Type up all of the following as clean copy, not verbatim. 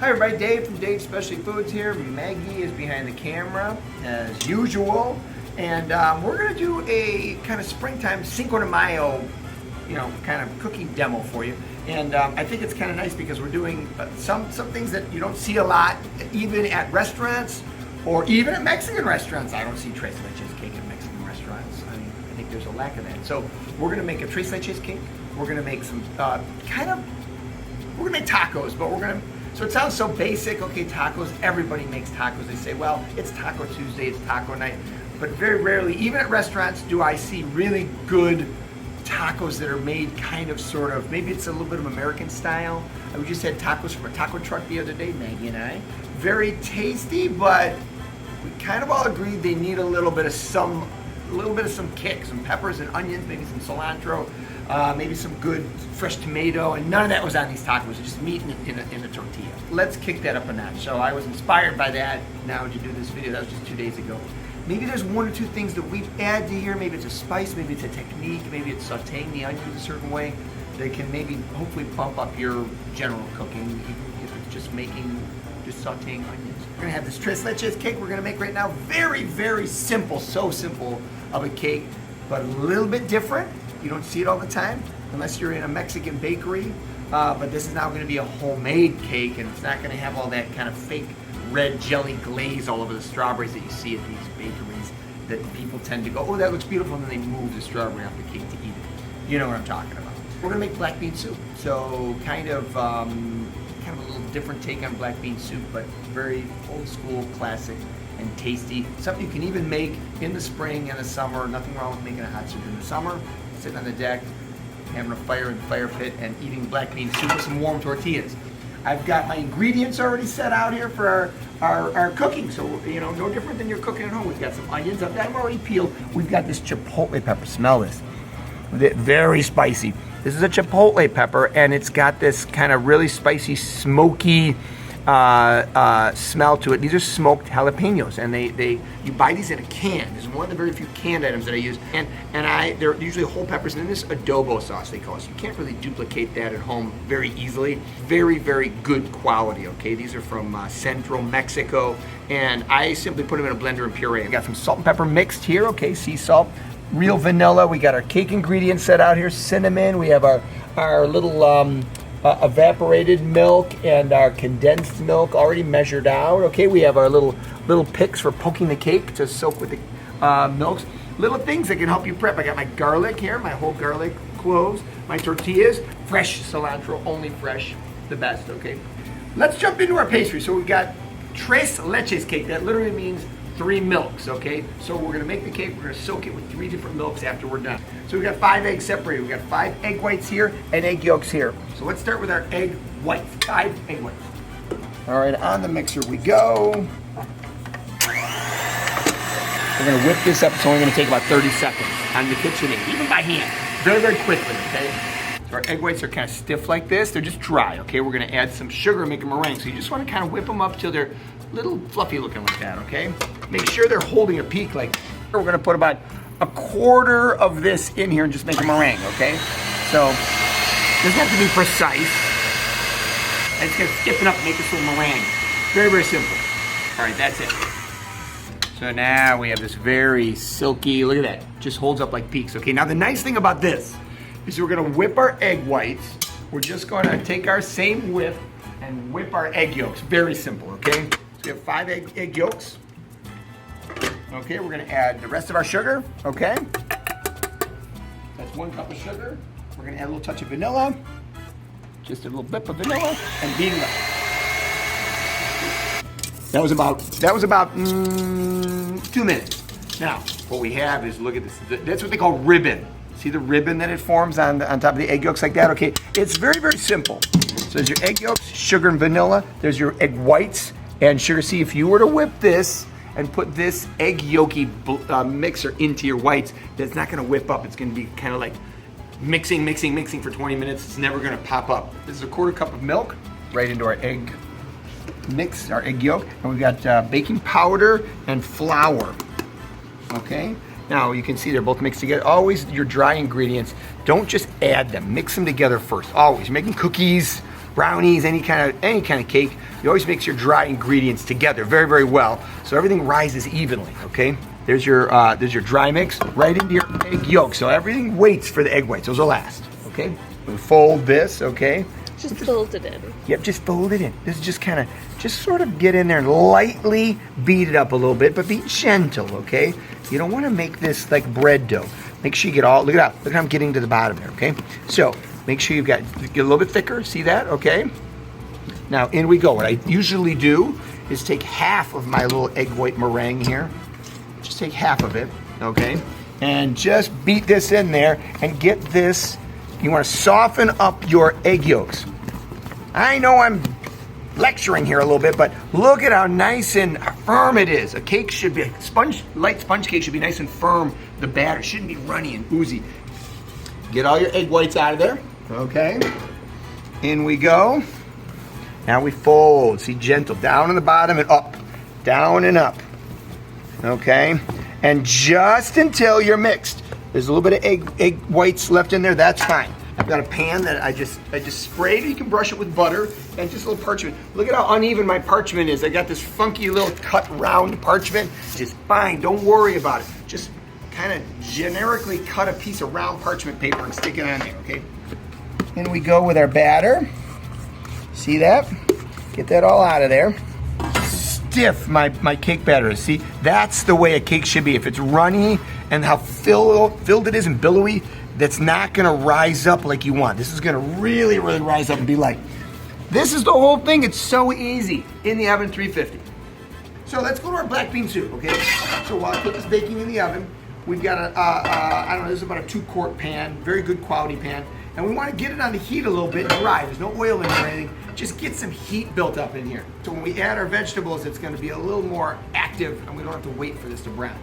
Hi everybody, Dave from Dave's Specialty Foods here. Maggie is behind the camera as usual. And we're gonna do a kind of springtime Cinco de Mayo, kind of cooking demo for you. And I think it's kind of nice because we're doing some things that you don't see a lot, even at restaurants or even at Mexican restaurants. I don't see tres leches cake at Mexican restaurants. I think there's a lack of that. So we're gonna make a tres leches cake. We're gonna make some we're gonna make tacos, but so it sounds so basic. Okay, tacos, everybody makes tacos. They say, well, it's Taco Tuesday, it's taco night. But very rarely, even at restaurants, do I see really good tacos that are made kind of, sort of, maybe it's a little bit of American style. We just had tacos from a taco truck the other day, Maggie and I. Very tasty, but we kind of all agreed they need a little bit of some kick, some peppers and onions, maybe some cilantro, maybe some good fresh tomato, and none of that was on these tacos, just meat in a tortilla. Let's kick that up a notch. So I was inspired by that now to do this video. That was just 2 days ago. Maybe there's 1 or 2 things that we add to here. Maybe it's a spice, maybe it's a technique, maybe it's sauteing the onions a certain way that can maybe hopefully bump up your general cooking, even if it's just sauteing onions. We're gonna have this tres leches cake we're gonna make right now. Very, very simple, so simple of a cake, but a little bit different. You don't see it all the time unless you're in a Mexican bakery, but this is now gonna be a homemade cake, and it's not gonna have all that kind of fake red jelly glaze all over the strawberries that you see at these bakeries that people tend to go, oh, that looks beautiful, and then they move the strawberry off the cake to eat it. You know what I'm talking about. We're gonna make black bean soup. So kind of a little different take on black bean soup, but very old school, classic, and tasty. Something you can even make in the spring and the summer. Nothing wrong with making a hot soup in the summer, sitting on the deck, having a fire in the fire pit, and eating black bean soup with some warm tortillas. I've got my ingredients already set out here for our cooking, so no different than you're cooking at home. We've got some onions, I've got them already peeled. We've got this chipotle pepper, smell this. Very spicy. This is a chipotle pepper, and it's got this kind of really spicy, smoky smell to it. These are smoked jalapenos, and you buy these in a can. This is one of the very few canned items that I use, and they're usually whole peppers, and in this adobo sauce they call it. So you can't really duplicate that at home very easily. Very, very good quality. Okay, these are from Central Mexico, and I simply put them in a blender and puree. We got some salt and pepper mixed here. Okay, sea salt, real vanilla. We got our cake ingredients set out here. Cinnamon. We have our little evaporated milk and our condensed milk already measured out. Okay, we have our little picks for poking the cake to soak with the milks. Little things that can help you prep. I got my garlic here, my whole garlic cloves, my tortillas, fresh cilantro, only fresh, the best. Okay, let's jump into our pastry. So we've got tres leches cake. That literally means 3 milks, okay? So we're gonna make the cake, we're gonna soak it with 3 different milks after we're done. So we've got 5 eggs separated. We've got 5 egg whites here and egg yolks here. So let's start with our egg whites, 5 egg whites. All right, on the mixer we go. We're gonna whip this up. It's only gonna take about 30 seconds on the KitchenAid, even by hand, very, very quickly, okay? So our egg whites are kind of stiff like this. They're just dry, okay? We're gonna add some sugar and make a meringue. So you just wanna kind of whip them up till they're little fluffy looking like that, okay? Make sure they're holding a peak like that. We're gonna put about 1/4 of this in here and just make a meringue, okay? So, it doesn't have to be precise. I'm just gonna stiffen up and make this little meringue. Very, very simple. All right, that's it. So now we have this very silky, look at that, just holds up like peaks. Okay, now the nice thing about this is we're gonna whip our egg whites. We're just gonna take our same whip and whip our egg yolks. Very simple, okay? So we have 5 egg yolks. Okay, we're gonna add the rest of our sugar, okay? That's 1 cup of sugar. We're gonna add a little touch of vanilla, just a little bit of vanilla, and beat it up. That was about 2 minutes. Now, what we have is, look at this. That's what they call ribbon. See the ribbon that it forms on top of the egg yolks like that? Okay, it's very, very simple. So there's your egg yolks, sugar and vanilla. There's your egg whites and sugar. See, if you were to whip this and put this egg yolky mixer into your whites, that's not gonna whip up. It's gonna be kind of like mixing for 20 minutes. It's never gonna pop up. This is 1/4 cup of milk right into our egg mix, our egg yolk. And we've got baking powder and flour, okay? Now you can see they're both mixed together. Always your dry ingredients, don't just add them, mix them together first, always. You're making cookies, brownies, any kind of cake. you always mix your dry ingredients together very, very well so everything rises evenly, okay? There's your dry mix right into your egg yolk. So everything waits for the egg whites. Those will last, okay? We'll fold this, okay? Just fold it in. Yep, just fold it in. This is just kind of, just sort of get in there and lightly beat it up a little bit, but be gentle, okay? You don't want to make this like bread dough. Make sure you get all, look at that. Look how I'm getting to the bottom there, okay? So make sure you've got, get a little bit thicker. See that, okay? Now in we go. What I usually do is take half of my little egg white meringue here. Just take half of it, okay? And just beat this in there and get this. You want to soften up your egg yolks. I know I'm lecturing here a little bit, but look at how nice and firm it is. A cake should be, light sponge cake should be nice and firm. The batter shouldn't be runny and oozy. Get all your egg whites out of there, okay? In we go. Now we fold, see, gentle, down on the bottom and up, down and up, okay? And just until you're mixed. There's a little bit of egg whites left in there, that's fine. I've got a pan that I just sprayed. You can brush it with butter and just a little parchment. Look at how uneven my parchment is. I got this funky little cut round parchment. Just fine, don't worry about it. Just kind of generically cut a piece of round parchment paper and stick it on there, okay? In we go with our batter. See that? Get that all out of there. Stiff my cake batter is. See, that's the way a cake should be. If it's runny and how filled it is and billowy, that's not gonna rise up like you want. This is gonna really, really rise up and be light. This is the whole thing. It's so easy. In the oven, 350. So let's go to our black bean soup, okay? So while I put this baking in the oven, we've got I don't know, this is about a 2-quart pan, very good quality pan. And we want to get it on the heat a little bit dry. There's no oil in it or anything. Just get some heat built up in here. So when we add our vegetables, it's going to be a little more active and we don't have to wait for this to brown.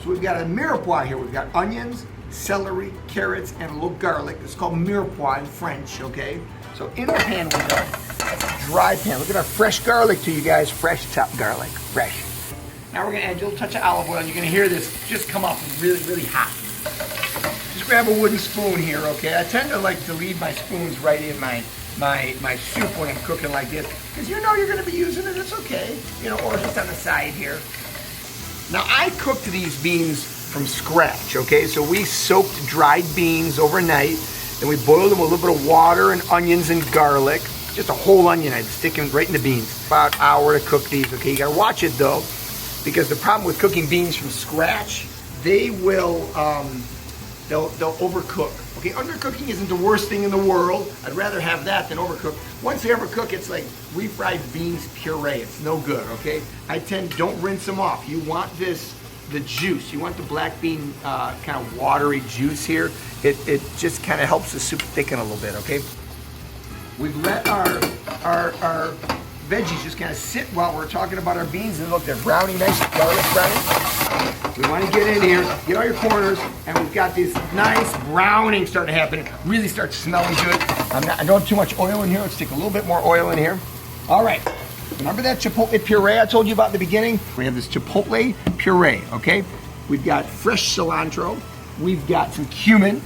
So we've got a Mirepoix here. We've got onions, celery, carrots, and a little garlic. It's called Mirepoix in French, okay? So in our pan, we've got a dry pan. Look at our fresh garlic to you guys. Fresh chopped garlic, fresh. Now we're going to add a little touch of olive oil. You're going to hear this just come up really, really hot. Just grab a wooden spoon here, okay? I tend to like to leave my spoons right in my soup when I'm cooking like this, because you know you're going to be using it, it's okay. You know, or just on the side here. Now I cooked these beans from scratch, okay? So we soaked dried beans overnight, and we boiled them with a little bit of water and onions and garlic. Just a whole onion, I'd stick them right in the beans. About an hour to cook these, okay? You gotta watch it though, because the problem with cooking beans from scratch, they will, they'll overcook. Okay, undercooking isn't the worst thing in the world. I'd rather have that than overcook. Once they overcook, it's like refried beans puree. It's no good, okay? Don't rinse them off. You want the juice. You want the black bean kind of watery juice here. It just kind of helps the soup thicken a little bit, okay? We've let our veggies just kind of sit while we're talking about our beans. And look, they're browning, nice garlic browning. We want to get in here, get all your corners, and we've got this nice browning starting to happen. It really starts smelling good. I don't have too much oil in here. Let's stick a little bit more oil in here. All right. Remember that chipotle puree I told you about in the beginning? We have this chipotle puree, okay? We've got fresh cilantro. We've got some cumin.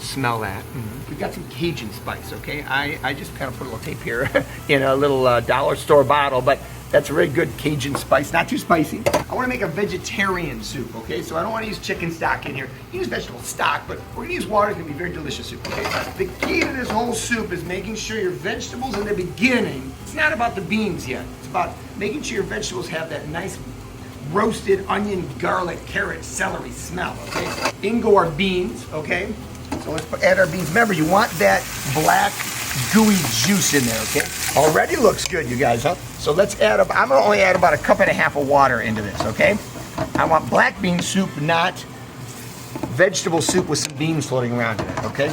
Smell that. Mm-hmm. We've got some Cajun spice, okay? I just kind of put a little tape here in a little dollar store bottle, but that's a really good Cajun spice, not too spicy. I want to make a vegetarian soup, okay? So I don't want to use chicken stock in here. You use vegetable stock, but we're going to use water. It's going to be very delicious soup, okay? The key to this whole soup is making sure your vegetables in the beginning, it's not about the beans yet. It's about making sure your vegetables have that nice roasted onion, garlic, carrot, celery smell, okay? In go our beans, okay? So let's add our beans. Remember, you want that black, gooey juice in there, okay? Already looks good, you guys, huh? So let's add up, I'm gonna only add about 1.5 cups of water into this, okay? I want black bean soup, not vegetable soup with some beans floating around in it, okay?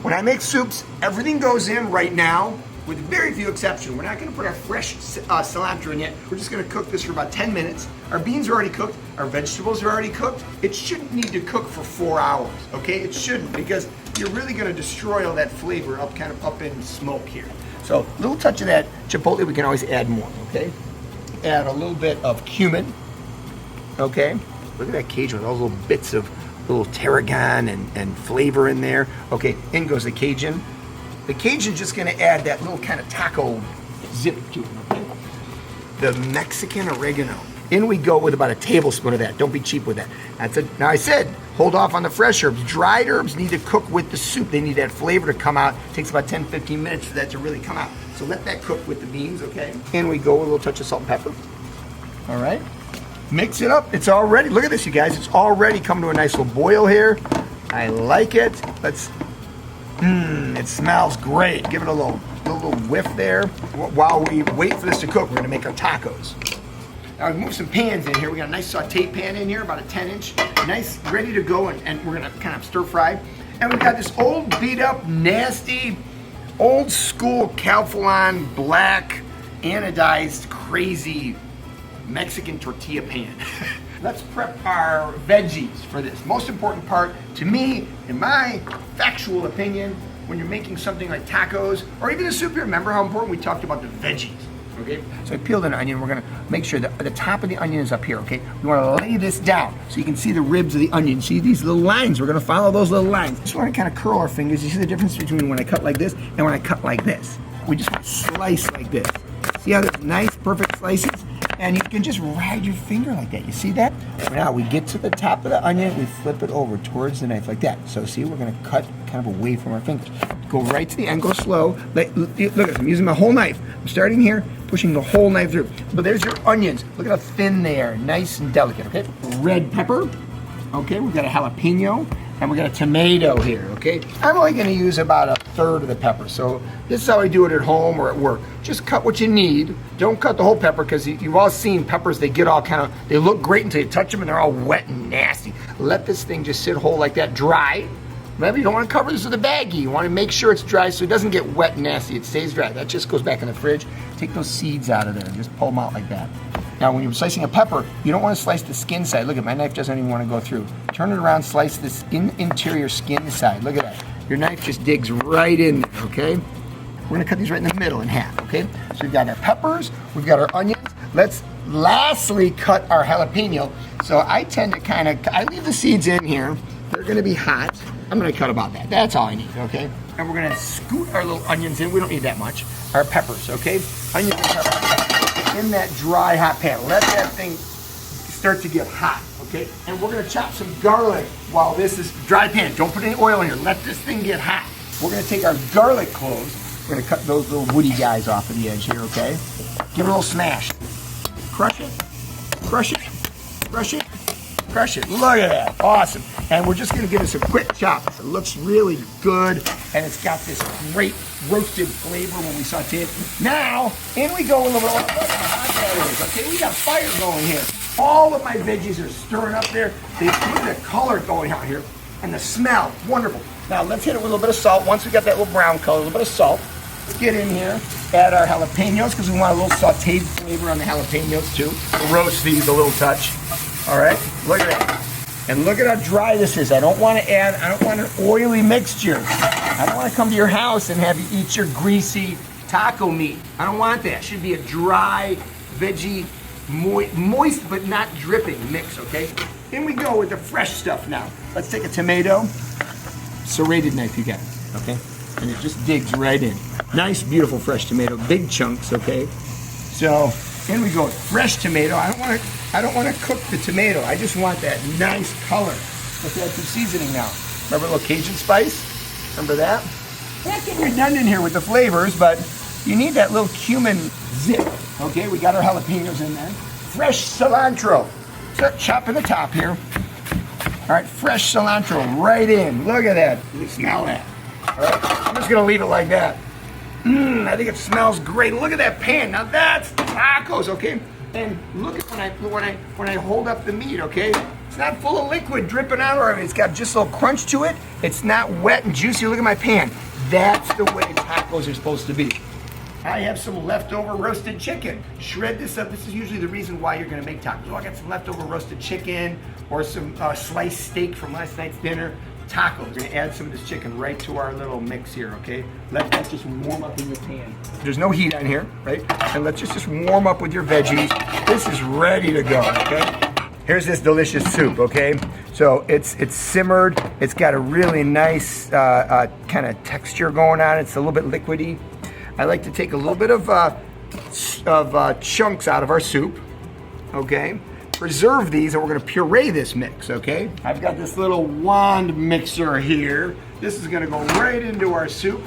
When I make soups, everything goes in right now, with very few exceptions. We're not gonna put our fresh cilantro in yet. We're just gonna cook this for about 10 minutes. Our beans are already cooked, our vegetables are already cooked. It shouldn't need to cook for 4 hours, okay? It shouldn't, because you're really gonna destroy all that flavor up in smoke here. So a little touch of that chipotle, we can always add more, okay? Add a little bit of cumin, okay? Look at that Cajun with all those little bits of little tarragon and flavor in there. Okay, in goes the Cajun. The Cajun's just gonna add that little kind of taco zip to it, okay? the Mexican oregano. In we go with about a tablespoon of that. Don't be cheap with that. Now I said, hold off on the fresh herbs. Dried herbs need to cook with the soup. They need that flavor to come out. It takes about 10, 15 minutes for that to really come out. So let that cook with the beans, okay? In we go with a little touch of salt and pepper. All right. Mix it up. It's already, look at this, you guys. It's already come to a nice little boil here. I like it. It smells great. Give it a little whiff there. While we wait for this to cook, we're gonna make our tacos. Now we move some pans in here. We got a nice saute pan in here, about a 10-inch, nice, ready to go, and we're gonna kind of stir fry. And we've got this old beat up, nasty, old school Calphalon black, anodized, crazy Mexican tortilla pan. Let's prep our veggies for this. Most important part to me, in my factual opinion, when you're making something like tacos or even a soup here, remember how important we talked about the veggies. Okay, so I peeled an onion. We're gonna make sure that the top of the onion is up here, okay? We wanna lay this down so you can see the ribs of the onion. See these little lines? We're gonna follow those little lines. Just wanna kind of curl our fingers. You see the difference between when I cut like this and when I cut like this? We just wanna slice like this. See how there's nice, perfect slices? And you can just ride your finger like that. You see that? Now we get to the top of the onion, we flip it over towards the knife like that. So see, we're gonna cut kind of away from our fingers. Go right to the end, go slow. Look at this, I'm using my whole knife. I'm starting here, pushing the whole knife through. But there's your onions. Look at how thin they are, nice and delicate, okay? Red pepper, okay? We've got a jalapeno, and we got a tomato here, okay? I'm only gonna use about a third of the pepper. So this is how I do it at home or at work. Just cut what you need. Don't cut the whole pepper, because you've all seen peppers, they get all kind of, they look great until you touch them and they're all wet and nasty. Let this thing just sit whole like that, dry. Remember, you don't want to cover this with a baggie. You want to make sure it's dry so it doesn't get wet and nasty. It stays dry. That just goes back in the fridge. Take those seeds out of there and just pull them out like that. Now, when you're slicing a pepper, you don't want to slice the skin side. Look at my knife doesn't even want to go through. Turn it around, slice this interior skin side. Look at that. Your knife just digs right in there, okay? We're going to cut these right in the middle in half, okay? So we've got our peppers, we've got our onions. Let's lastly cut our jalapeno. So I tend to I leave the seeds in here. They're going to be hot. I'm gonna cut about that. That's all I need, okay? And we're gonna scoot our little onions in. We don't need that much. Our peppers, okay? Onions and peppers in that dry, hot pan. Let that thing start to get hot, okay? And we're gonna chop some garlic while this is dry pan. Don't put any oil in here. Let this thing get hot. We're gonna take our garlic cloves. We're gonna cut those little woody guys off of the edge here, okay? Give it a little smash. Crush it, crush it, crush it, crush it. Look at that, awesome. And we're just gonna give this a quick chop. It looks really good, and it's got this great roasted flavor when we saute it. Now, in we go a little bit. Look how hot that is, okay? We got fire going here. All of my veggies are stirring up there. They see the color going out here, and the smell, wonderful. Now, let's hit it with a little bit of salt. Once we got that little brown color, a little bit of salt. Let's get in here, add our jalapenos, because we want a little sauteed flavor on the jalapenos too. Roast these a little touch. All right, look at that. And look at how dry this is. I don't want an oily mixture. I don't want to come to your house and have you eat your greasy taco meat. I don't want that. It should be a dry, veggie, moist but not dripping mix, okay? In we go with the fresh stuff now. Let's take a tomato, serrated knife you got, okay? And it just digs right in. Nice, beautiful fresh tomato, big chunks, okay? So, in we go with fresh tomato. I don't want to cook the tomato. I just want that nice color. Let's add some seasoning now. Remember a little Cajun spice? Remember that? Not getting redundant here with the flavors, but you need that little cumin zip. Okay, we got our jalapenos in there. Fresh cilantro. Start chopping the top here. All right, fresh cilantro right in. Look at that. You can smell that. All right, I'm just gonna leave it like that. I think it smells great. Look at that pan. Now that's tacos, okay? And look at when I hold up the meat, okay? It's not full of liquid dripping out, or it's got just a little crunch to it. It's not wet and juicy. Look at my pan. That's the way tacos are supposed to be. I have some leftover roasted chicken. Shred this up. This is usually the reason why you're gonna make tacos. Oh, I got some leftover roasted chicken or some sliced steak from last night's dinner. Tacos. We're gonna add some of this chicken right to our little mix here, okay? Let that just warm up in your pan. There's no heat on here, right? And let's just warm up with your veggies. This is ready to go, okay? Here's this delicious soup, okay? So it's simmered. It's got a really nice kind of texture going on. It's a little bit liquidy. I like to take a little bit of chunks out of our soup, okay? Preserve these, and we're gonna puree this mix, okay? I've got this little wand mixer here. This is gonna go right into our soup,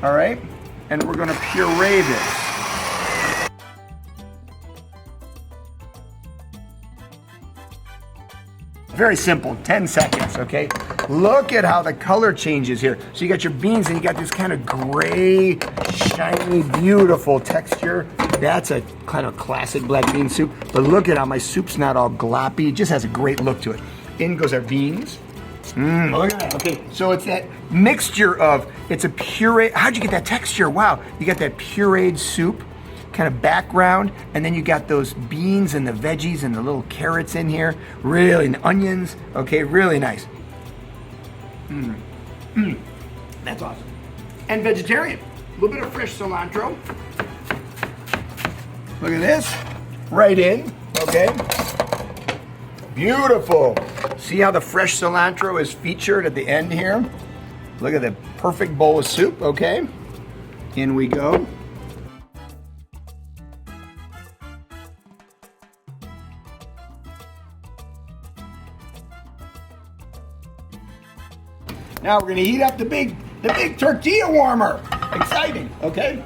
all right? And we're gonna puree this. Very simple, 10 seconds, okay? Look at how the color changes here. So you got your beans and you got this kind of gray, shiny, beautiful texture. That's a kind of classic black bean soup. But look at how my soup's not all gloppy. It just has a great look to it. In goes our beans. Look at that. Okay, so it's that mixture of, it's a puree. How'd you get that texture? Wow, you got that pureed soup kind of background, and then you got those beans and the veggies and the little carrots in here, really, and the onions, okay, really nice. That's awesome. And vegetarian, a little bit of fresh cilantro. Look at this, right in, okay. Beautiful. See how the fresh cilantro is featured at the end here? Look at the perfect bowl of soup, okay. In we go. Now we're gonna heat up the big tortilla warmer. Exciting, okay?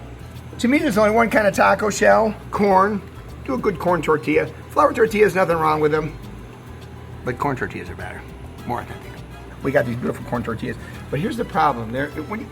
To me, there's only one kind of taco shell, corn. Do a good corn tortilla. Flour tortillas, nothing wrong with them, but corn tortillas are better, more authentic. We got these beautiful corn tortillas, but here's the problem. I don't want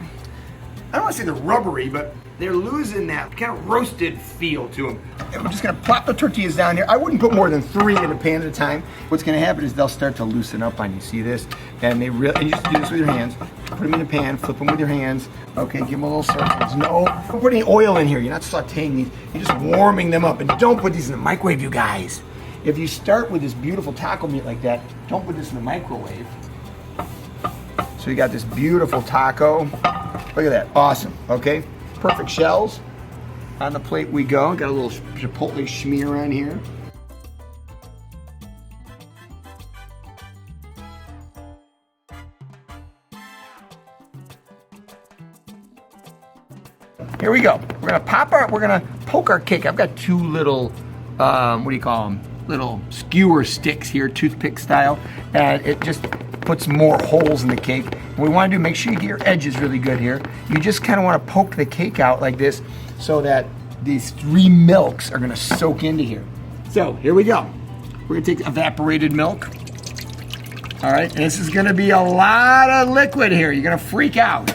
to say they're rubbery, but they're losing that kind of roasted feel to them. And we're just gonna plop the tortillas down here. I wouldn't put more than 3 in a pan at a time. What's gonna happen is they'll start to loosen up on you. See this? And and you just do this with your hands. Put them in the pan, flip them with your hands. Okay, give them a little circles. No, don't put any oil in here. You're not sauteing these. You're just warming them up. And don't put these in the microwave, you guys. If you start with this beautiful taco meat like that, don't put this in the microwave. So you got this beautiful taco. Look at that, awesome, okay? Perfect shells. On the plate we go. Got a little chipotle smear on here. Here we go. We're gonna poke our cake. I've got 2 little, what do you call them? Little skewer sticks here, toothpick style, and it just puts more holes in the cake. What we want to do, make sure you get your edges really good here. You just kind of want to poke the cake out like this so that these 3 milks are going to soak into here. So here we go. We're going to take evaporated milk. All right, and this is going to be a lot of liquid here. You're going to freak out.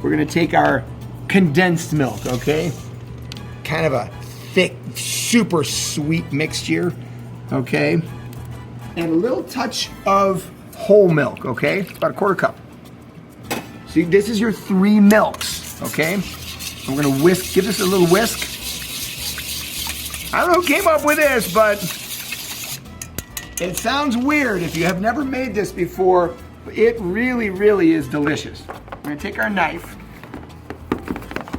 We're going to take our condensed milk, okay? Kind of a thick, super sweet mixture, okay? And a little touch of whole milk, okay? About a 1/4 cup. See, this is your 3 milks, okay? We're gonna whisk, give this a little whisk. I don't know who came up with this, but it sounds weird if you have never made this before. It really, really is delicious. We're gonna take our knife.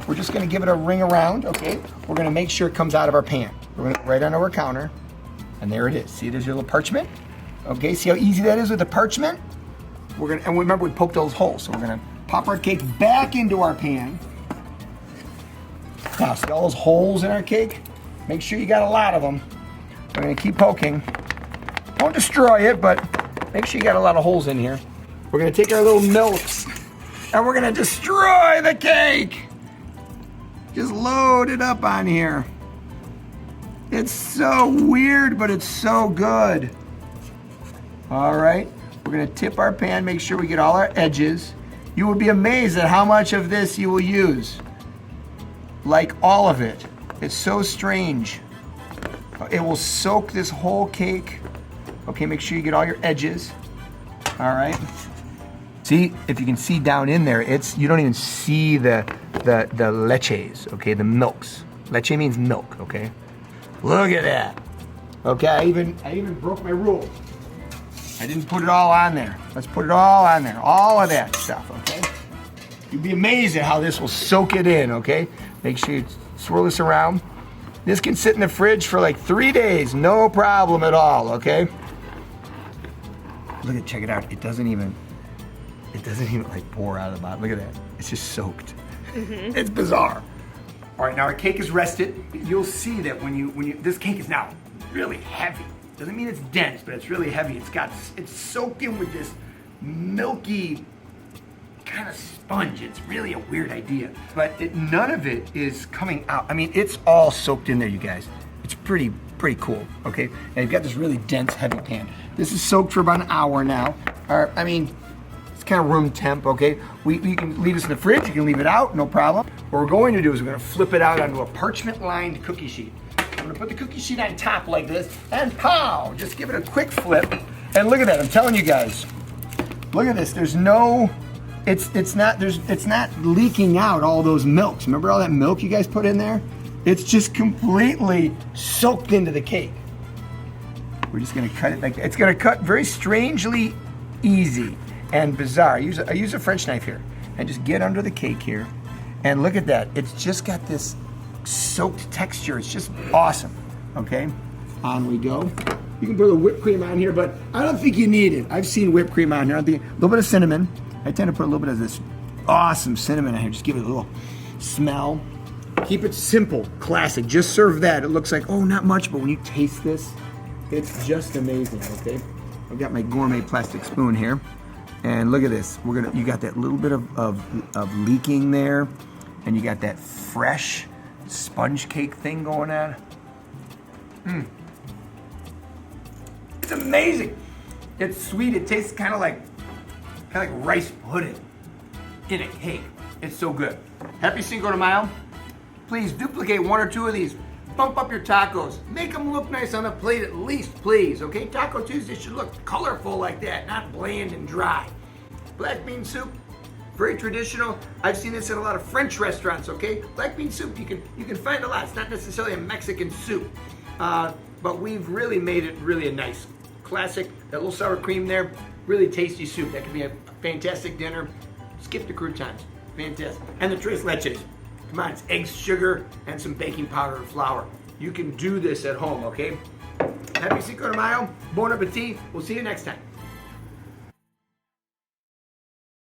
We're just gonna give it a ring around, okay? We're gonna make sure it comes out of our pan. We're gonna right under our counter, and there it is. See, there's your little parchment. Okay, see how easy that is with the parchment? And remember we poked those holes, so we're gonna pop our cake back into our pan. Now, see all those holes in our cake? Make sure you got a lot of them. We're gonna keep poking. Don't destroy it, but make sure you got a lot of holes in here. We're gonna take our little milks, and we're gonna destroy the cake. Just load it up on here. It's so weird, but it's so good. All right, we're gonna tip our pan, make sure we get all our edges. You will be amazed at how much of this you will use. Like all of it. It's so strange. It will soak this whole cake. Okay, make sure you get all your edges. All right. See, if you can see down in there, you don't even see the leches, okay, the milks. Leche means milk, okay? Look at that. Okay, I even broke my rule. I didn't put it all on there. Let's put it all on there, all of that stuff, okay? You'd be amazed at how this will soak it in, okay? Make sure you swirl this around. This can sit in the fridge for like 3 days, no problem at all, okay? Look at, check it out. It doesn't even like pour out of the bottom. Look at that. It's just soaked. Mm-hmm. It's bizarre. All right, now our cake is rested. You'll see that when you this cake is now really heavy. Doesn't mean it's dense, but it's really heavy. It's soaked in with this milky kind of sponge. It's really a weird idea, but none of it is coming out. I mean, it's all soaked in there, you guys. It's pretty cool, okay? And you've got this really dense, heavy pan. This is soaked for about an hour now. Or, I mean, it's kind of room temp, okay? You can leave this in the fridge, you can leave it out, no problem. What we're going to do is we're gonna flip it out onto a parchment-lined cookie sheet. I'm gonna put the cookie sheet on top like this, and pow! Just give it a quick flip. And look at that, I'm telling you guys. Look at this, there's no, it's not leaking out all those milks. Remember all that milk you guys put in there? It's just completely soaked into the cake. We're just gonna cut it like that. It's gonna cut very strangely easy and bizarre. I use a French knife here and just get under the cake here. And look at that, it's just got this soaked texture. It's just awesome, okay? On we go. You can put a little whipped cream on here, but I don't think you need it. I've seen whipped cream on here. A little bit of cinnamon. I tend to put a little bit of this awesome cinnamon on here. Just give it a little smell. Keep it simple, classic. Just serve that. It looks like, oh, not much, but when you taste this, it's just amazing, okay? I've got my gourmet plastic spoon here. And look at this. You got that little bit of leaking there, and you got that fresh sponge cake thing going on. It's amazing. It's sweet. It tastes kind of like rice pudding in a cake. It's so good. Happy Cinco de Mayo. Please duplicate one or two of these. Bump up your tacos. Make them look nice on the plate at least, please. Okay, Taco Tuesday should look colorful like that, not bland and dry. Black bean soup, very traditional. I've seen this in a lot of French restaurants, okay? Black bean soup, you can find a lot. It's not necessarily a Mexican soup, but we've really made it really a nice, classic, that little sour cream there, really tasty soup. That could be a fantastic dinner. Skip the croutons, fantastic. And the tres leches. Come on, it's eggs, sugar, and some baking powder and flour. You can do this at home, okay? Happy Cinco de Mayo, bon appetit. We'll see you next time.